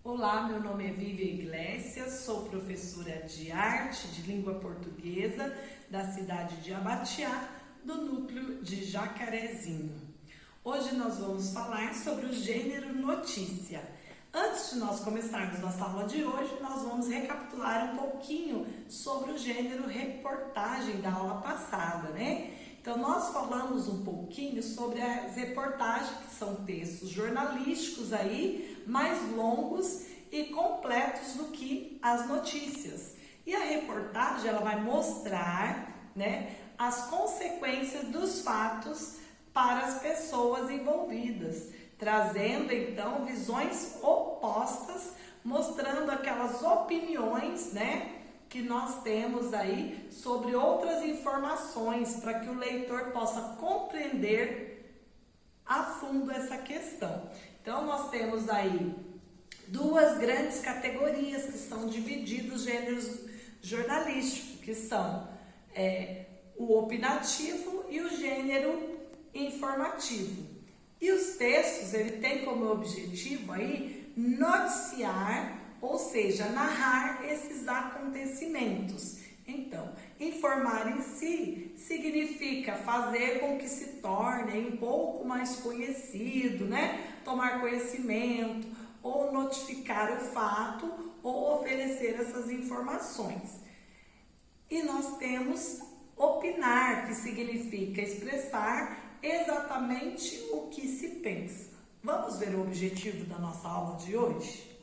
Olá, meu nome é Vivian Iglesias, sou professora de arte de língua portuguesa da cidade de Abatiá, do núcleo de Jacarezinho. Hoje nós vamos falar sobre o gênero notícia. Antes de nós começarmos nossa aula de hoje, nós vamos recapitular um pouquinho sobre o gênero reportagem da aula passada, né? Então, nós falamos um pouquinho sobre as reportagens, que são textos jornalísticos aí, mais longos e completos do que as notícias. E a reportagem, ela vai mostrar, né, as consequências dos fatos para as pessoas envolvidas, trazendo, então, visões opostas, mostrando aquelas opiniões, né, que nós temos aí sobre outras informações para que o leitor possa compreender a fundo essa questão. Então, nós temos aí duas grandes categorias que são divididos gêneros jornalísticos, que são o opinativo e o gênero informativo. E os textos, ele tem como objetivo aí noticiar, ou seja, narrar esses acontecimentos. Então, informar em si significa fazer com que se torne um pouco mais conhecido, né? Tomar conhecimento, ou notificar o fato, ou oferecer essas informações. E nós temos opinar, que significa expressar exatamente o que se pensa. Vamos ver o objetivo da nossa aula de hoje?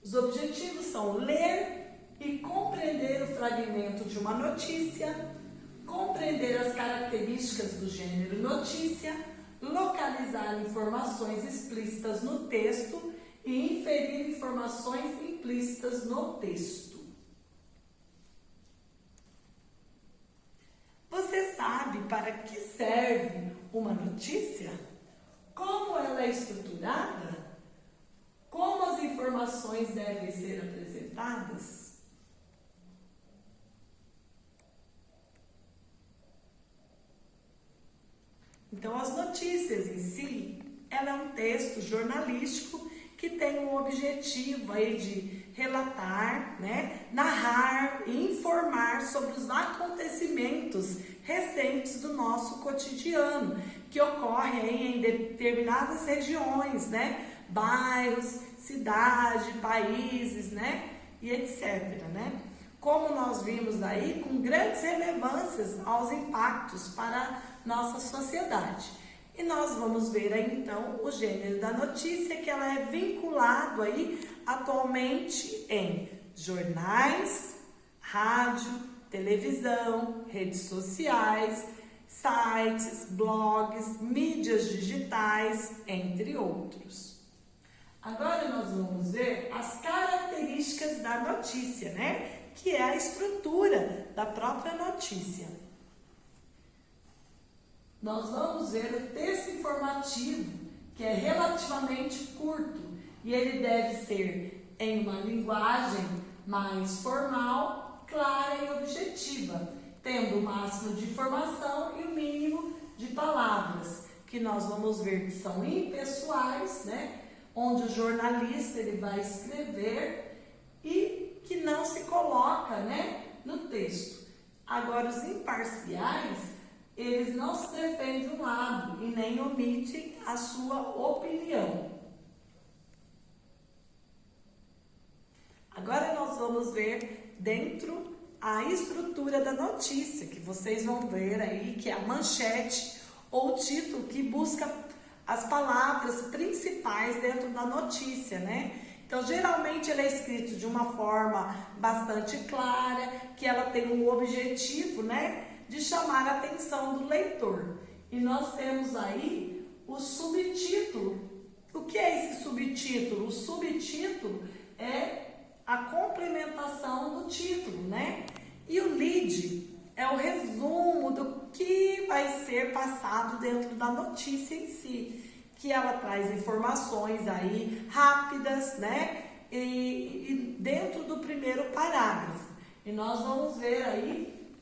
Os objetivos são ler e compreender o fragmento de uma notícia, compreender as características do gênero notícia, localizar informações explícitas no texto e inferir informações implícitas no texto. Você sabe para que serve uma notícia? Como ela é estruturada? Como as informações devem ser apresentadas? Então, as notícias em si, ela é um texto jornalístico que tem um objetivo aí de relatar, né, narrar e informar sobre os acontecimentos recentes do nosso cotidiano, que ocorrem aí em determinadas regiões, né? Bairros, cidade, países, né? E etc, né? Como nós vimos aí, com grandes relevâncias aos impactos para a nossa sociedade. E nós vamos ver aí, então, o gênero da notícia, que ela é vinculado aí atualmente em jornais, rádio, televisão, redes sociais, sites, blogs, mídias digitais, entre outros. Agora nós vamos ver as características da notícia, né? Que é a estrutura da própria notícia. Nós vamos ver o texto informativo, que é relativamente curto, e ele deve ser em uma linguagem mais formal, clara e objetiva, tendo o máximo de informação e o mínimo de palavras, que nós vamos ver que são impessoais, né? Onde o jornalista ele vai escrever e que não se coloca, né, no texto. Agora, os imparciais, eles não se defendem de um lado e nem omitem a sua opinião. Agora nós vamos ver dentro a estrutura da notícia, que vocês vão ver aí, que é a manchete ou título que busca as palavras principais dentro da notícia, né? Então, geralmente ele é escrito de uma forma bastante clara, que ela tem um objetivo, né, de chamar a atenção do leitor. E nós temos aí o subtítulo. O que é esse subtítulo? O subtítulo é a complementação do título, né? E o lead é o resumo do que vai ser passado dentro da notícia em si, que ela traz informações aí rápidas, né? E dentro do primeiro parágrafo. E nós vamos ver aí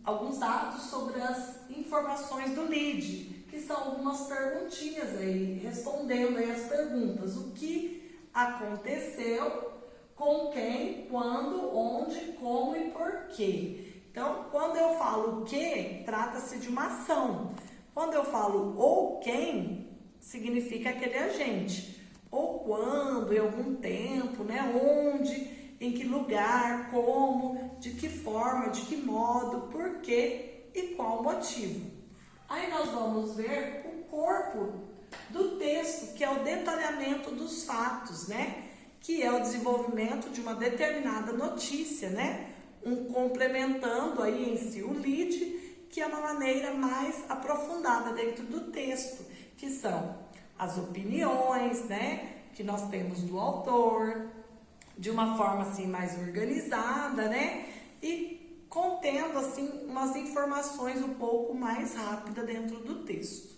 alguns dados sobre as informações do lead, que são algumas perguntinhas aí, respondendo aí as perguntas. O que aconteceu, com quem, quando, onde, como e por quê. Então, quando eu falo o que, trata-se de uma ação. Quando eu falo ou quem, significa aquele agente. Ou quando, em algum tempo, né? Onde, em que lugar, como, de que forma, de que modo, por quê e qual motivo. Aí nós vamos ver o corpo do texto, que é o detalhamento dos fatos, né? Que é o desenvolvimento de uma determinada notícia, né? Complementando aí em si o lead, que é uma maneira mais aprofundada dentro do texto, que são as opiniões, né? Que nós temos do autor, de uma forma assim mais organizada, né? E contendo assim umas informações um pouco mais rápidas dentro do texto.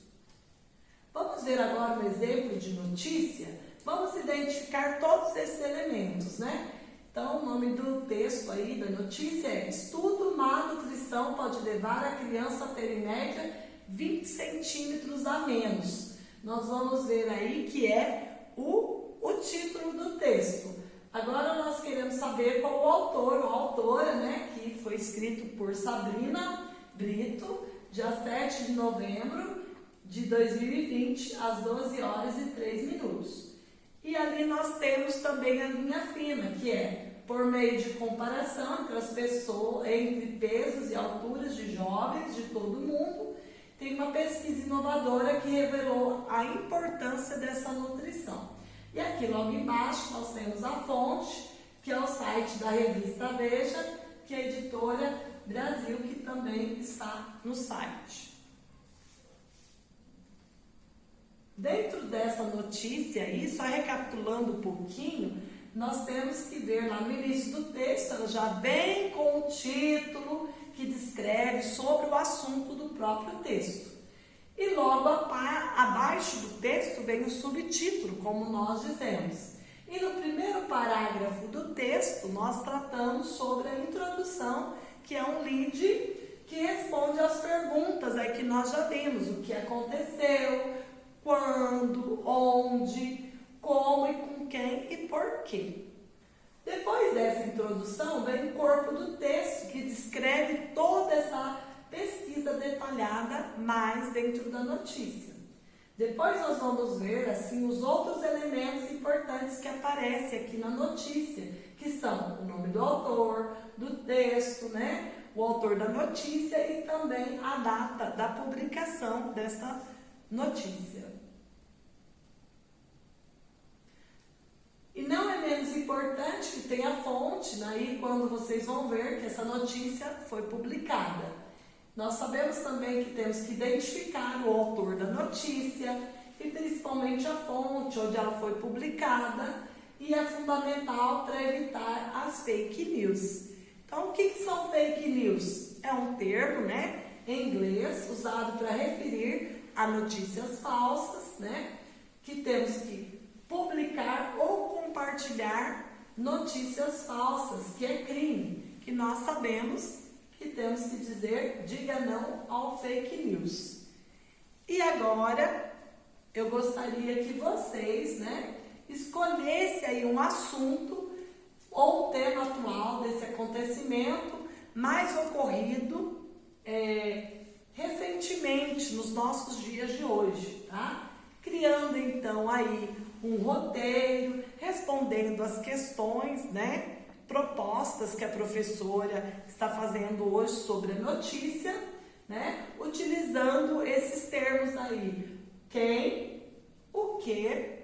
Vamos ver agora um exemplo de notícia? Vamos identificar todos esses elementos, né? Então, o nome do texto aí, da notícia é: estudo, má nutrição pode levar a criança a ter em média 20 centímetros a menos. Nós vamos ver aí que é o título do texto. Agora nós queremos saber qual o autor ou autora, né? Que foi escrito por Sabrina Brito, dia 7 de novembro de 2020, às 12 horas e 3 minutos. E ali nós temos também a linha fina, que é por meio de comparação entre as pessoas, entre pesos e alturas de jovens de todo mundo, tem uma pesquisa inovadora que revelou a importância dessa nutrição. E aqui logo embaixo nós temos a fonte, que é o site da revista Veja, que é a editora Brasil, que também está no site. Dentro dessa notícia aí, só recapitulando um pouquinho, nós temos que ver lá no início do texto, ela já vem com o título que descreve sobre o assunto do próprio texto. E logo abaixo do texto vem o subtítulo, como nós dizemos. E no primeiro parágrafo do texto, nós tratamos sobre a introdução, que é um lead que responde às perguntas aí que nós já vimos: o que aconteceu, quando, onde, como e com quem e por quê. Depois dessa introdução, vem o corpo do texto, que descreve toda essa pesquisa detalhada mais dentro da notícia. Depois nós vamos ver assim os outros elementos importantes que aparecem aqui na notícia, que são o nome do autor, do texto, né? O autor da notícia e também a data da publicação dessa notícia. E não é menos importante que tenha a fonte, aí quando vocês vão ver que essa notícia foi publicada. Nós sabemos também que temos que identificar o autor da notícia e principalmente a fonte onde ela foi publicada, e é fundamental para evitar as fake news. Então, o que são fake news? É um termo, né, em inglês usado para referir a notícias falsas, né, que temos que publicar ou compartilhar notícias falsas, que é crime, que nós sabemos que temos que dizer: diga não ao fake news. E agora eu gostaria que vocês, né, escolhessem aí um assunto ou um tema atual desse acontecimento mais ocorrido recentemente nos nossos dias de hoje, tá? Criando então aí um roteiro, respondendo as questões, né, propostas que a professora está fazendo hoje sobre a notícia, né, utilizando esses termos aí: quem, o que,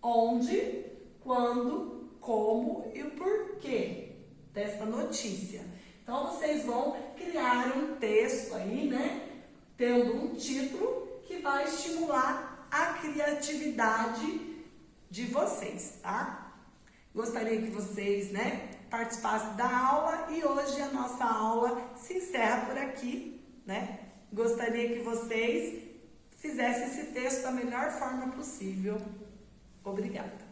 onde, quando, como e o porquê dessa notícia. Então vocês vão criar um texto aí, né, tendo um título que vai estimular a criatividade de vocês, tá? Gostaria que vocês, né, participassem da aula, e hoje a nossa aula se encerra por aqui, né? Gostaria que vocês fizessem esse texto da melhor forma possível. Obrigada.